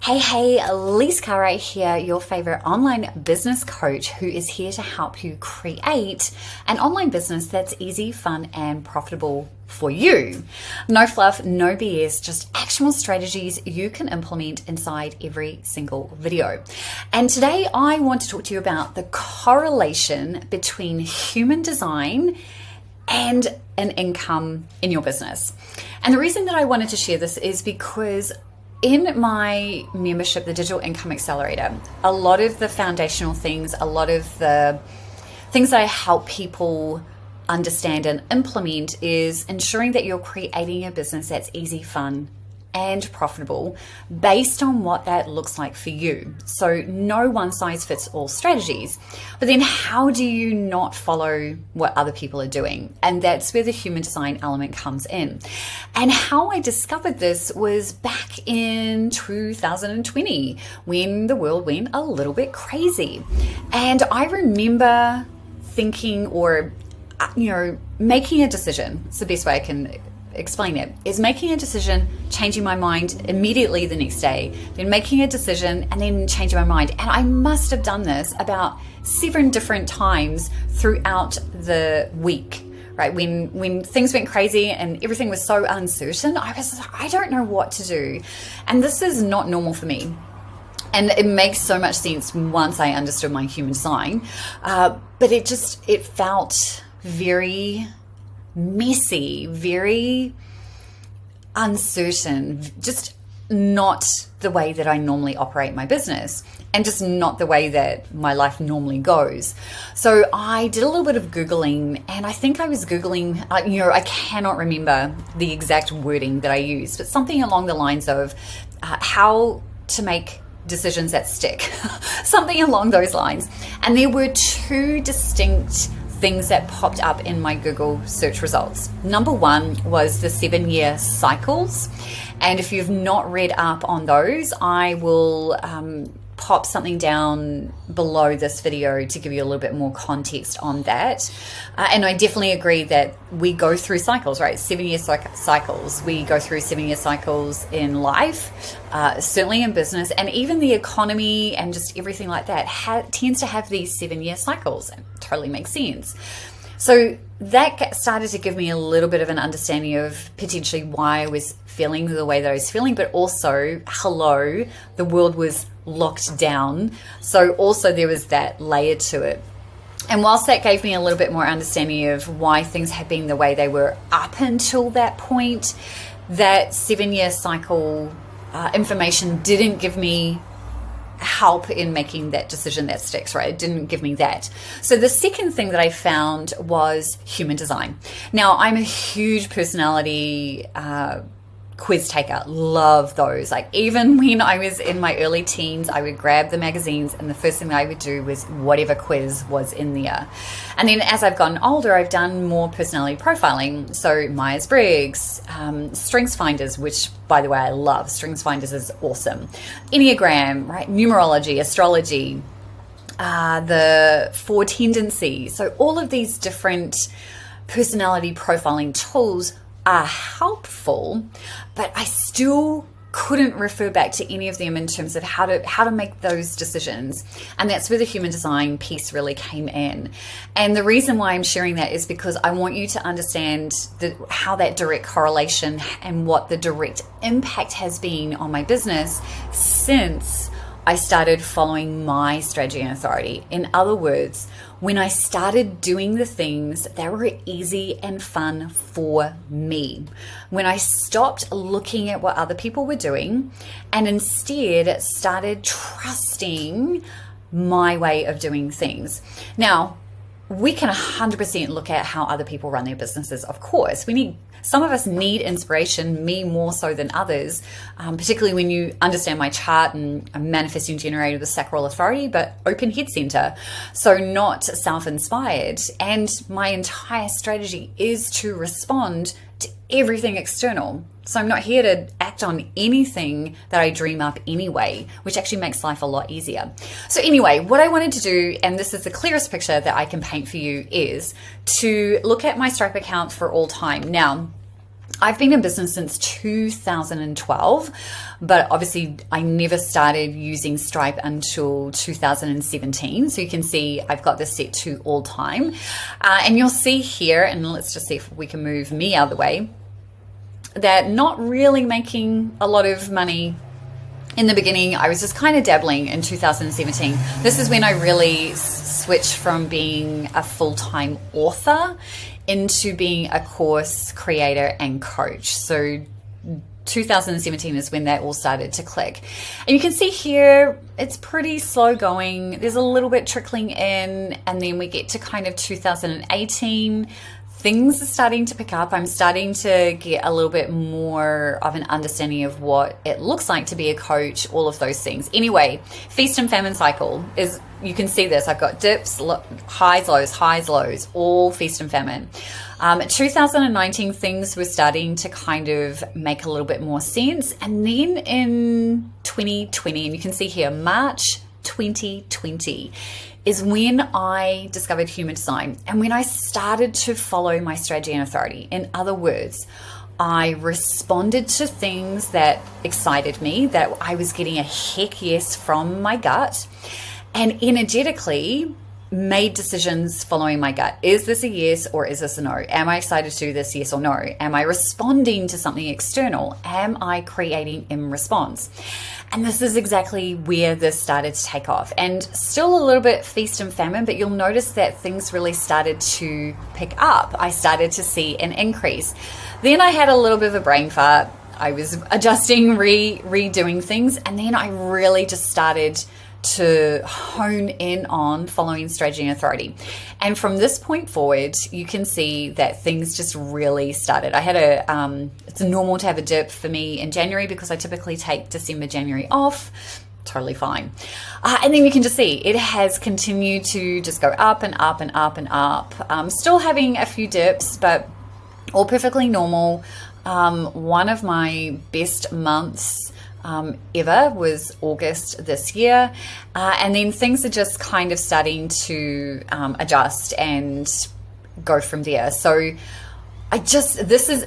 Hey, Lise Cartwright here, your favorite online business coach who is here to help you create an online business that's easy, fun, and profitable for you. No fluff, no BS, just actionable strategies you can implement inside every single video. And today I want to talk to you about the correlation between human design and an income in your business. And the reason that I wanted to share this is because in my membership, the Digital Income Accelerator, a lot of the foundational things, a lot of the things that I help people understand and implement is ensuring that you're creating a business that's easy, fun, and profitable based on what that looks like for you. So no one size fits all strategies. But then how do you not follow what other people are doing? And that's where the human design element comes in. And how I discovered this was back in 2020 when the world went a little bit crazy. And I remember thinking making a decision. It's the best way I can explain it, is making a decision, changing my mind immediately the next day, then making a decision and then changing my mind. And I must have done this about 7 different times throughout the week, right? When things went crazy and everything was so uncertain, I don't know what to do. And this is not normal for me. And it makes so much sense once I understood my human design. But it felt very messy, very uncertain, just not the way that I normally operate my business and just not the way that my life normally goes. So I did a little bit of Googling, and I think I was Googling, I cannot remember the exact wording that I used, but something along the lines of how to make decisions that stick, something along those lines. And there were 2 distinct things that popped up in my Google search results. Number 1 was the 7-year cycles. And if you've not read up on those, I will pop something down below this video to give you a little bit more context on that. And I definitely agree that we go through cycles, right? 7-year cycles. We go through 7-year cycles in life, certainly in business, and even the economy and just everything like that tends to have these 7-year cycles. It totally makes sense. So that started to give me a little bit of an understanding of potentially why I was feeling the way that I was feeling, but also, the world was locked down. So also there was that layer to it. And whilst that gave me a little bit more understanding of why things had been the way they were up until that point, that 7-year cycle information didn't give me help in making that decision that sticks, right? It didn't give me that. So the second thing that I found was human design. Now, I'm a huge personality quiz taker, love those. Like, even when I was in my early teens, I would grab the magazines and the first thing that I would do was whatever quiz was in there. And then as I've gotten older, I've done more personality profiling. So Myers-Briggs, Strengths Finders, which by the way, I love. Strengths Finders is awesome. Enneagram, right? Numerology, astrology, the 4 tendencies. So all of these different personality profiling tools are helpful, but I still couldn't refer back to any of them in terms of how to make those decisions. And that's where the human design piece really came in. And the reason why I'm sharing that is because I want you to understand how that direct correlation and what the direct impact has been on my business since I started following my strategy and authority. In other words, when I started doing the things that were easy and fun for me, when I stopped looking at what other people were doing and instead started trusting my way of doing things. Now, we can 100% look at how other people run their businesses, of course. Some of us need inspiration, me more so than others, particularly when you understand my chart and I'm manifesting generator with sacral authority, but open head center, so not self-inspired. And my entire strategy is to respond to everything external. So I'm not here to act on anything that I dream up anyway, which actually makes life a lot easier. So anyway, what I wanted to do, and this is the clearest picture that I can paint for you, is to look at my Stripe account for all time. Now, I've been in business since 2012, but obviously I never started using Stripe until 2017. So you can see I've got this set to all time. And you'll see here, and let's just see if we can move me out of the way, that not really making a lot of money in the beginning. I was just kind of dabbling in 2017. This is when I really switched from being a full-time author into being a course creator and coach. So 2017 is when that all started to click. And you can see here, it's pretty slow going. There's a little bit trickling in, and then we get to kind of 2018. Things are starting to pick up. I'm starting to get a little bit more of an understanding of what it looks like to be a coach, all of those things. Anyway, feast and famine cycle is, you can see this. I've got dips, highs, lows, all feast and famine. 2019, things were starting to kind of make a little bit more sense. And then in 2020, and you can see here, March 2020, is when I discovered human design and when I started to follow my strategy and authority. In other words, I responded to things that excited me, that I was getting a heck yes from my gut, and energetically made decisions following my gut. Is this a yes or is this a no? Am I excited to do this, yes or no? Am I responding to something external? Am I creating in response? And this is exactly where this started to take off. And still a little bit feast and famine, but you'll notice that things really started to pick up. I started to see an increase. Then I had a little bit of a brain fart. I was adjusting, redoing things, and then I really just started to hone in on following strategy and authority. And from this point forward, you can see that things just really started. I had it's normal to have a dip for me in January because I typically take December, January off. Totally fine. And then you can just see it has continued to just go up and up and up and up. Still having a few dips, but all perfectly normal. One of my best months ever was August this year, and then things are just kind of starting to adjust and go from there. So this is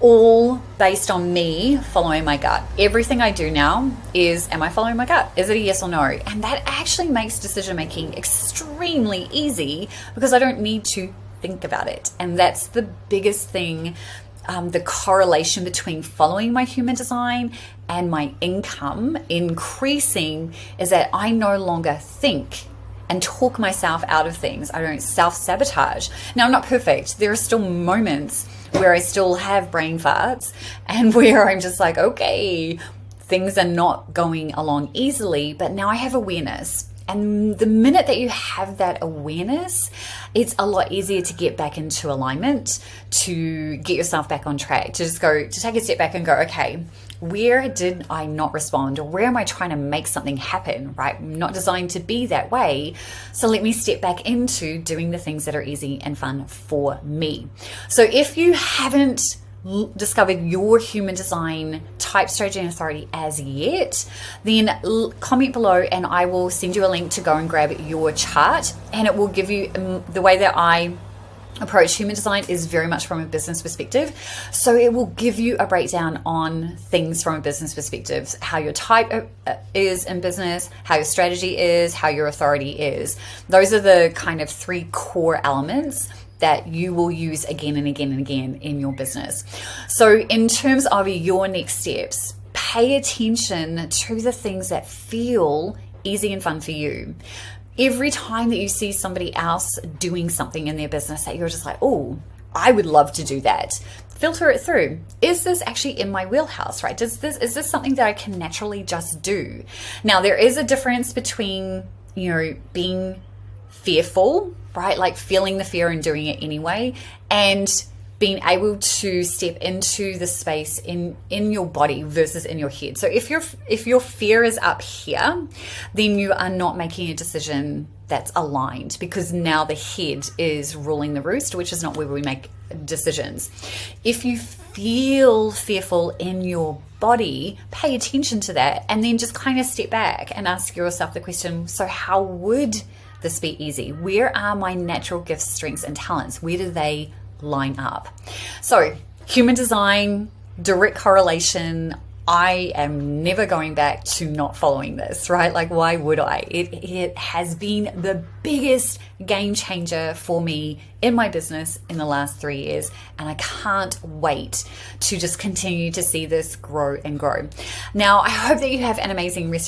all based on me following my gut. Everything I do now is, am I following my gut? Is it a yes or no? And that actually makes decision making extremely easy because I don't need to think about it. And that's the biggest thing. The correlation between following my human design and my income increasing is that I no longer think and talk myself out of things. I don't self-sabotage. Now, I'm not perfect. There are still moments where I still have brain farts and where I'm just like, okay, things are not going along easily, but now I have awareness. And the minute that you have that awareness, it's a lot easier to get back into alignment, to get yourself back on track, to just go, to take a step back and go, okay, where did I not respond? Or where am I trying to make something happen, right? I'm not designed to be that way. So let me step back into doing the things that are easy and fun for me. So if you haven't discovered your human design type, strategy, and authority as yet, then comment below and I will send you a link to go and grab your chart, and it will give you the way that I approach human design is very much from a business perspective. So it will give you a breakdown on things from a business perspective, how your type is in business, how your strategy is, how your authority is. Those are the kind of 3 core elements that you will use again and again and again in your business. So in terms of your next steps, pay attention to the things that feel easy and fun for you. Every time that you see somebody else doing something in their business that you're just like, oh, I would love to do that, filter it through. Is this actually in my wheelhouse, right? Is this something that I can naturally just do? Now, there is a difference between, being fearful, right? Like feeling the fear and doing it anyway, and being able to step into the space in your body versus in your head. So if your fear is up here, then you are not making a decision that's aligned, because now the head is ruling the roost, which is not where we make decisions. If you feel fearful in your body, pay attention to that, and then just kind of step back and ask yourself the question, so how would this be easy? Where are my natural gifts, strengths, and talents? Where do they line up? So Human design, direct correlation. I am never going back to not following this, right? Like, why would I? It has been the biggest game changer for me in my business in the last 3 years. And I can't wait to just continue to see this grow and grow. Now, I hope that you have an amazing rest of